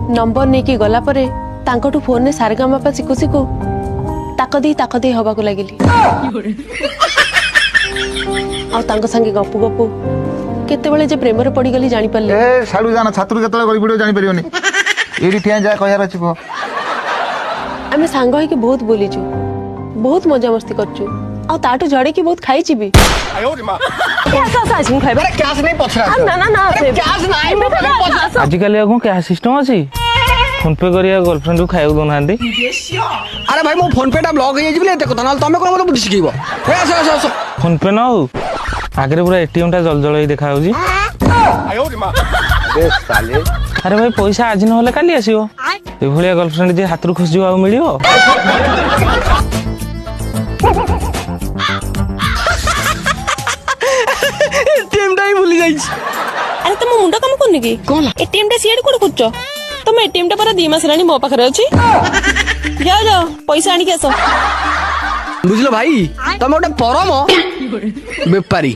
number नेकी गला परे तांकटू फोन ने सारेगामापा शिखु शिखु ताक दे हवा को लगिली आ तांको संगे गपु गपु केतेबेले जे प्रेम रे पड़ी गली जानि परले ए साडू जाना छात्रु केतले गली पड़ो जानि परियोनी एडी ठिया जा कहयार अछि को आमे सांग होई के बहुत बोलीचु बहुत मजा मस्ती करचु आ ताटू झड़े की बहुत खाई छिबी आयो रे मां कैसा साजिन खाइबा अरे कैश नहीं पछरा ना ना ना कैश नहीं पछरा आज काली आगो क्या सिस्टम अछि फोन पे करिया गर्लफ्रेंड को खाइयो दोना आंदी अरे भाई मो फोन पे टा ब्लॉक हो जाई देखो ना तमे कोन मते बुद्धि सिखिबो ए आस फोन पे ना हो आगे पूरा एटीएम टा जल जल ही देखा होजी आयो रे मां बे साले अरे भाई पैसा आज न होले काली आसीबो ए भलिया गर्लफ्रेंड जे हाथ रु खस जियो आ मिलियो एटीएम टा ही भूली जाई अरे तुम मुंडा काम करनी की कोन एटीएम टा सीएड कोड खुच्चो तुम एटीएम टा पर 2 मास रानी मो पाखरे अछि जाओ जाओ पैसा आनी के आसो बुझलो भाई तमे ओटा परम बेपारी